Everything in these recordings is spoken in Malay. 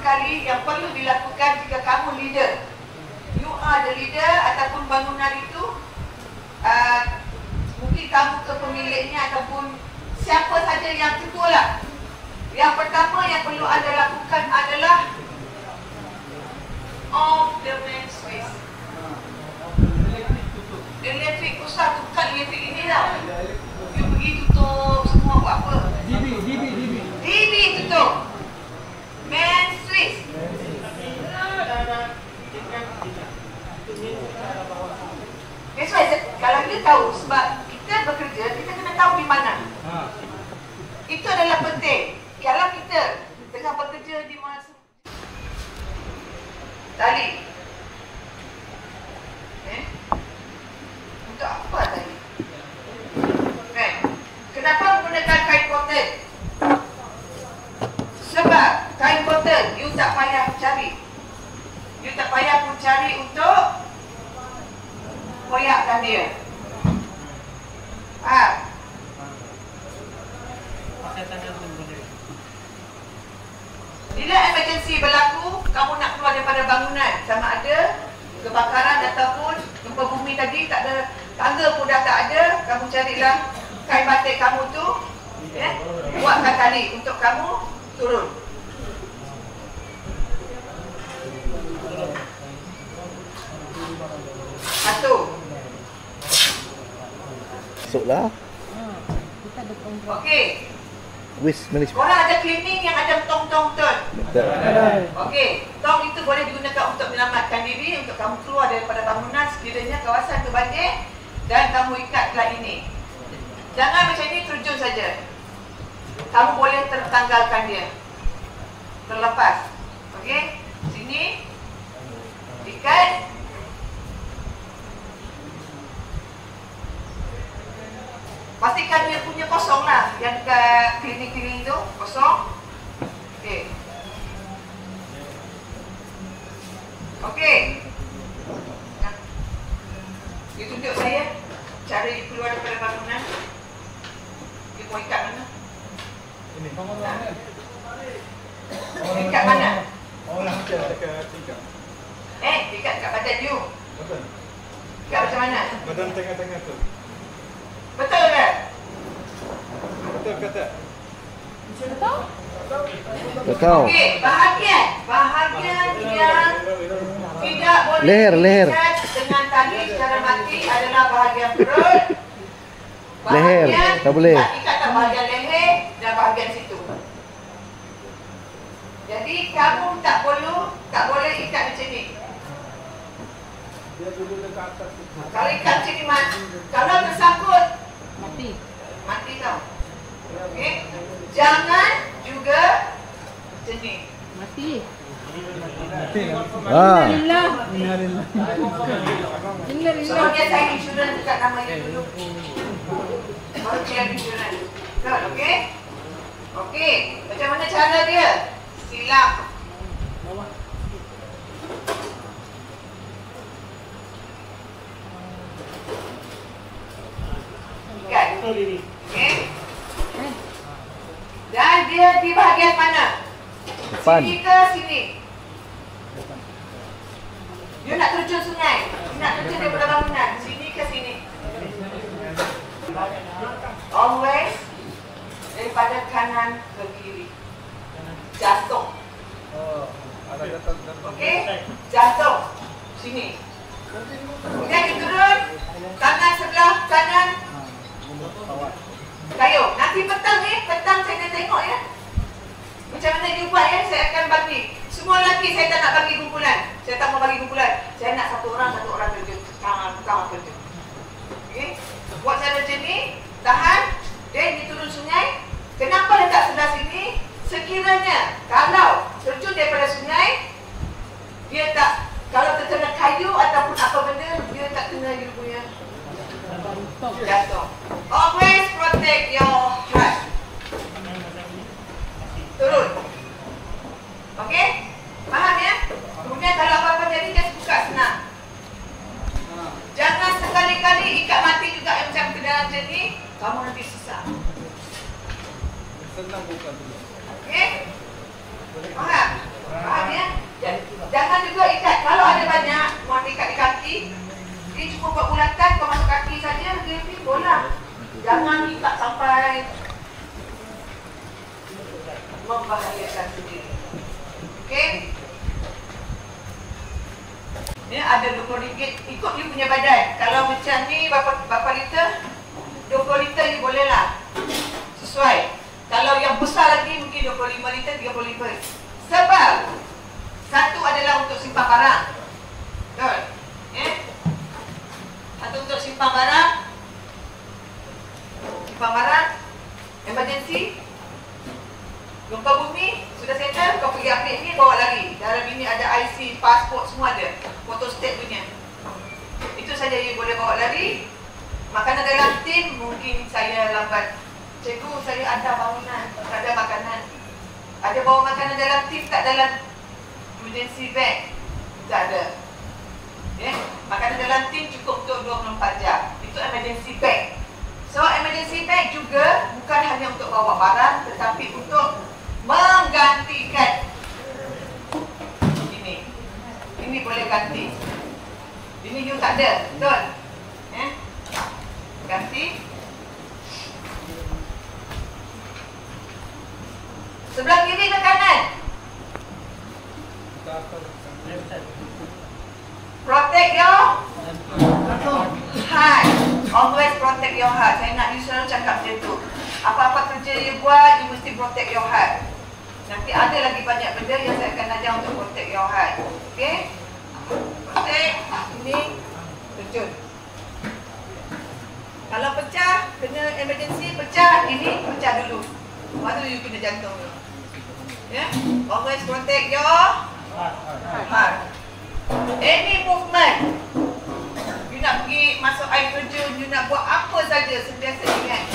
kali yang perlu dilakukan jika kamu leader. You are the leader ataupun bangunan itu, mungkin kamu ke pemiliknya ataupun siapa saja yang ketua lah. Yang pertama yang perlu anda lakukan adalah off the main switch. Elektrik usah tukar elektrik ini lah. You pergi tutup semua buat apa? DB tutup. Main switch. That's why kalau kita tahu, sebab kita bekerja, kita kena tahu di mana. Itu adalah penting. Kalau kita tengah bekerja di masa tali, untuk apa tali? Kenapa menggunakan kain cotton? Sebab kain cotton you tak payah cari. You tak payah pun cari untuk koyakkan dia. Bila emergency berlaku, kamu nak keluar daripada bangunan, sama ada kebakaran ataupun gempa bumi tadi, tak ada tangga pun dah tak ada, kamu carilah kain batik kamu tu, buatkan tali untuk kamu turun. Satu. Masuklah. Okey. Wis Malaysia. Korang ada cleaning yang ada tong-tong ton. Okey, tong itu boleh digunakan untuk menyelamatkan diri, untuk kamu keluar daripada bangunan sekiranya kawasan itu banjir dan kamu ikatlah ini. Jangan macam ini terjun saja. Kamu boleh tertanggalkan dia. Terlepas. Okey, sini ikat. Pastikan dia punya kosong lah. Yang dekat klinik-klinik tu kosong. Okey. Okey. Nah. Dia tunjuk saya cara dia keluar daripada bangunan. Dia mau ikat mana? Ini. Nah. Ikat mana? Oh, nak dekat ikat. Ikat kat badan you. Betul. Ikat macam mana? Badan tengah-tengah tu. Betul ke? Betul ke tak? Betul. Okey, bahagian yang tidak boleh Leher. diikat dengan tali secara mati adalah bahagian perut. Leher, tak boleh. Ikatkan bahagian leher dan bahagian situ. Jadi kamu tak boleh ikat macam ni. Dia dulu dekat atas. Kalau ikat macam ni, kalau tersangkut mati tau. Okey. Jangan juga macam ni. Mati. So dia sign insurans dekat nama you dulu. Baru clear insurans. Betul, okey? Okey, macam mana cara dia? Silam. Ikat. Okey. Dan dia di bahagian mana? Depan. Sini ke sini? You nak terjun sungai. You nak terjun daripada bangunan. Sini ke sini? Always daripada kanan ke kiri. Jantung. Okey? Jantung. Sini. Kemudian you turun. Tangan sebelah kanan. Kayu. Nanti petang saya nak tengok ya. Macam mana you buat ya, saya akan bagi. Semua lelaki saya tak nak bagi kumpulan. Saya tak mau bagi kumpulan. Saya nak satu orang kerja. Tangan kerja. Okey? Buat cara macam ni, tahan. Then diturun sungai. Kenapa letak sebelah sini? Sekiranya kalau terjun daripada sungai, dia tak, kalau terkena kayu ataupun apa benda, dia tak kena you punya jantung. Always protect your heart. Turun. Okey? Faham ya? Kemudian kalau apa-apa jadi, just buka senang. Jangan sekali-kali ikat mati juga macam ke dalam macam ni, kamu nanti susah. Senang bukan dulu. Okey? Faham? cuma buat bulatan, kau masuk kaki saja, dia pergi bola. Jangan ikat sampai membahayakan sendiri. Okey? Ni ada RM20, ikut you punya badan. Kalau macam ni, berapa liter? 20 liter you boleh lah. Sesuai. Kalau yang besar lagi, mungkin 25 liter, 35. Sebab satu adalah untuk simpan barang. Betul? Satu untuk simpan barang. Simpan barang. Emergency. Gempa bumi. Sudah settle, kau pergi ambil ni, bawa lari. Dalam ini ada IC, pasport, semua ada. Photostat punya. Itu saja you boleh bawa lari. Makanan dalam tim, mungkin saya lambat. Cikgu, saya ada bangunan, tak ada makanan. Ada bawa makanan dalam tim, tak dalam emergency bag. Tak ada. Makanan dalam tim cukup untuk 24 jam. Itu emergency bag. So, emergency bag juga bukan hanya untuk bawa barang, tetapi untuk menggantikan ini. Ini boleh ganti. Ini you tak ada, betul? Ganti. Sebelah kiri ke kanan? Protect your heart. Always protect your heart. Saya nak you selalu cakap macam tu. Apa-apa kerja you buat, you mesti protect your heart. Nanti ada lagi banyak benda yang saya akan ajar untuk protect your heart. Okay? Protect. Ini terjun. Kalau pecah, kena emergency, pecah, ini pecah dulu. Lepas tu you kena jantung dulu. Always protect your heart. Any movement, you nak pergi masuk air terjun, you nak buat apa saja, sentiasa ingat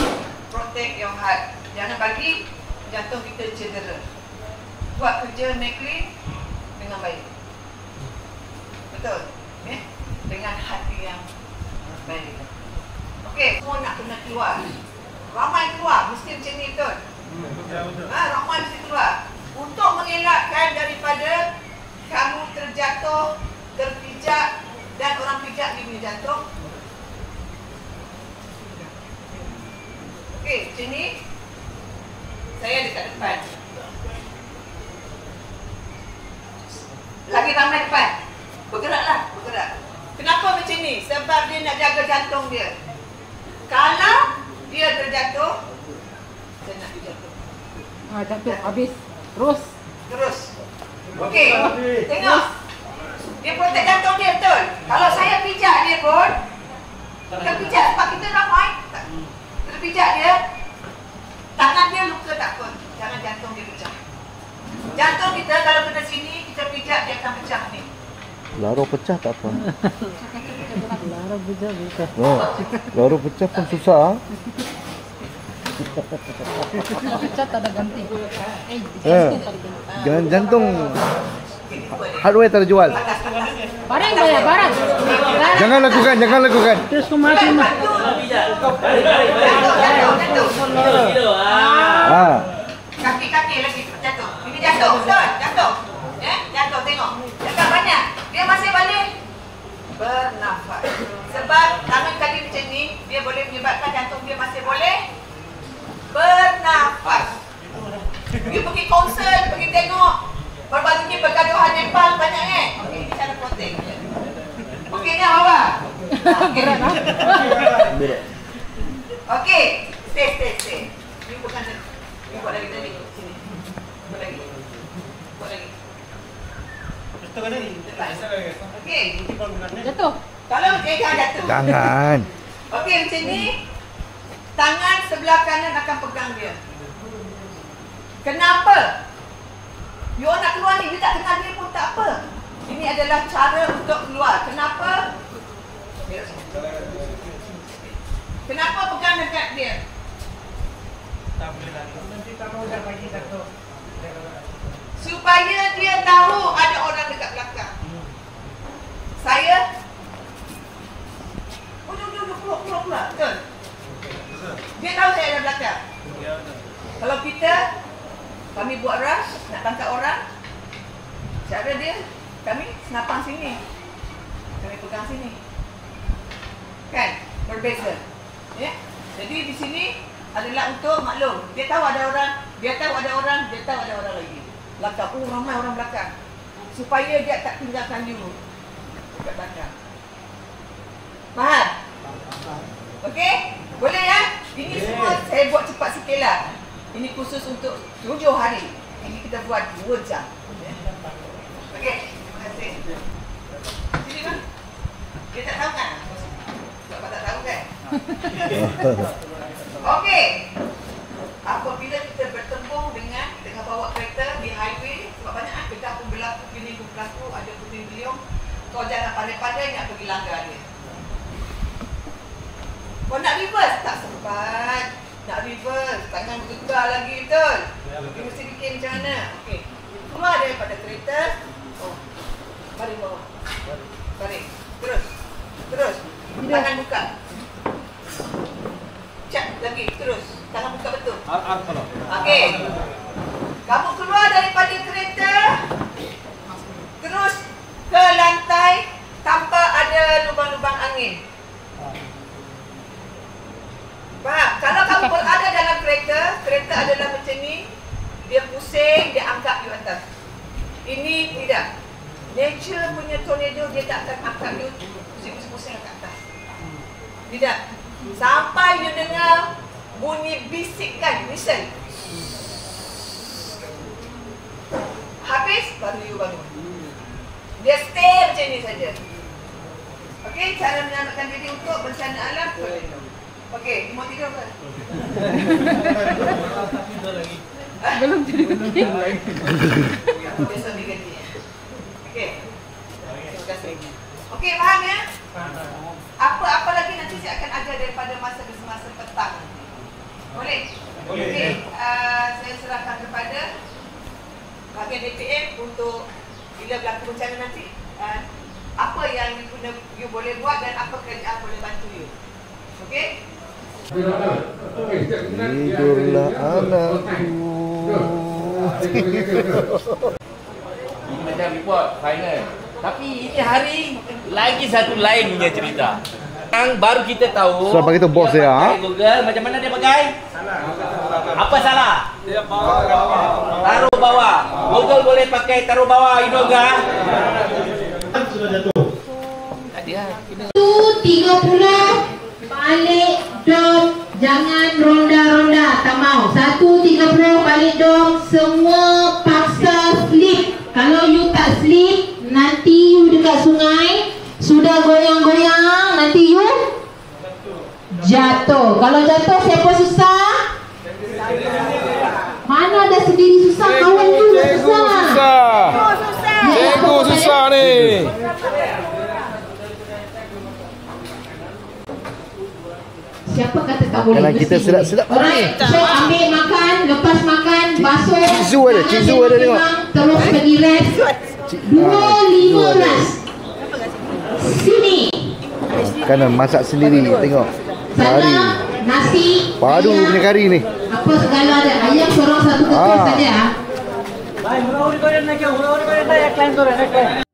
protect your heart. Jangan bagi jantung kita cedera. Buat kerja Maclean dengan baik. Betul? Dengan hati yang baik. Okey, semua nak kena keluar. Ramai keluar, mesti macam ni, betul? Ramai mesti keluar. Untuk mengelakkan daripada kamu terjatuh, terpijak dan orang pijak di punya jantung. Okey, macam ni. Saya dekat depan. Lagi ramai depan. Bergeraklah, bergerak. Kenapa macam ni? Sebab dia nak jaga jantung dia. Kalau dia terjatuh, saya nak dia jatuh. Jatuh, habis. Terus. Terus. Okey, tengok. Dia protect jantung dia, betul? Kalau saya pijak dia pun, kita pijak sebab kita ramai. Kita pijak dia, tangan dia luka tak pun. Jangan jantung dia pecah. Jantung kita kalau kena sini, kita pijak, dia akan pecah ni. Laro pecah tak apa. Laro pecah. No. Laro pecah pun susah. Pecah tak ada ganti. Jantung hardware terjual. Barang bayar, barang. Jangan lakukan. Terus kemati mah. Kaki-kaki lagi jatuh. Ini jatuh, betul? Jatuh. Jatuh, tengok. Jangan banyak. Dia masih balik. Bernafas. Sebab tangan tadi macam ni, dia boleh menyebabkan jantung dia masih boleh bernafas. You pergi konsert, pergi tengok berbagai pergaduhan Nepal banyak Okey, ini cara protect. Okey ni apa? Berat ah. Okey, stay. Ni bukan ni buat lagi tadi sini. Buat lagi. Betul kan ni? Okey. Jatuh. Kalau jangan jatuh. Jangan. Okey, macam ni. Tangan sebelah kanan akan pegang dia. Kenapa? You nak keluar ni, you tak kenal dia pun tak apa. Ini adalah cara untuk keluar. Kenapa? Kenapa pegang dekat dia? Tak boleh lari. Nanti tak mau dah bagi jatuh. Supaya dia tahu ada orang dekat belakang. Saya keluar. Betul? Dia tahu saya ada belakang. Kalau kami buat rush, nak tangkap orang, cara dia, kami senapang sini. Kami pegang sini. Kan? Berbeza. Ya. Jadi di sini adalah untuk maklum. Dia tahu ada orang, dia tahu ada orang lagi. Belakang. Oh, ramai orang belakang. Supaya dia tak tinggalkan you dekat belakang. Faham? Okey? Boleh ya? Ini semua saya buat cepat sikit lah. Ini khusus untuk 7 hari. Ini kita buat 2 jam. Okey? Terima kasih. Sini bang. Dia tak tahu kan? Sebab tak tahu kan? Okey. Apabila kita bertembung dengan bawa kereta di highway, sebab banyak kereta pun berlaku, gini pun berlaku, ada puting beliung. Kau jangan pandai-pandai nak pergi langgar dia. Kau nak reverse? Tak sempat. Nak reverse, tangan bergegar lagi, betul? Kita mesti fikir macam mana. Okey. Keluar daripada kereta. Oh. Balik bawah. Balik. Terus. Terus. Tangan buka. Cak lagi. Terus. Tangan buka betul. Okey. Kamu keluar daripada kereta. Terus ke lantai tanpa ada lubang-lubang angin. Faham? Kalau kamu berada dalam kereta, kereta adalah macam ni. Dia pusing, dia angkat you atas. Ini tidak. Nature punya tornado, dia tak akan angkat you pusing-pusing ke atas. Tidak. Sampai you dengar bunyi bisikan, listen. Habis, baru you bangun. Dia stay macam ni saja. Okey, cara menyelamatkan diri untuk bencana alam. Okey, mau tidur ke? Belum tidur lagi. Besok diganti. Okey. Terima kasih. Okey, faham ya? Apa lagi nanti saya akan ajar daripada masa petang. Boleh? Boleh. Okey, saya serahkan kepada bahagian DPM untuk bila berlaku bencana nanti. Apa yang you boleh buat dan apa kerajaan boleh bantu you. Okey? Tidurlah anakku. Ini macam report final. Tapi ini hari lagi satu lain punya cerita. Yang baru kita tahu. So bagi tu bos dia, pakai Google macam mana dia pakai? Apa salah? Dia bawah. Taruh bawah. Google boleh pakai taruh bawah Inoga. Sudah jatuh. Tak dia. 1.30 balik dom, jangan ronda-ronda, tak mau. 1.30 balik dom, semua paksa sleep. Kalau you tak sleep, nanti you dekat sungai sudah goyang-goyang, nanti you jatuh. Kalau jatuh siapa susah? Mana ada sendiri susah, kawan tu dah susah. Cikgu susah ni. Siapa kata tak boleh? Makanan kita Mesti sedap-sedap boleh. Alright, so ambil makan, lepas makan, basuh. Cizu ada, tangan cizu memang ada tengok. terus pergi rest. 2.15. Sini. Makanan masak sendiri, tengok. Kari. Sana, nasi, Padu ayam, punya kari ni. apa segala ada. Ayam sorang satu keping saja. Baik, mula-mula kau nak nak, mula-mula kau nak nak,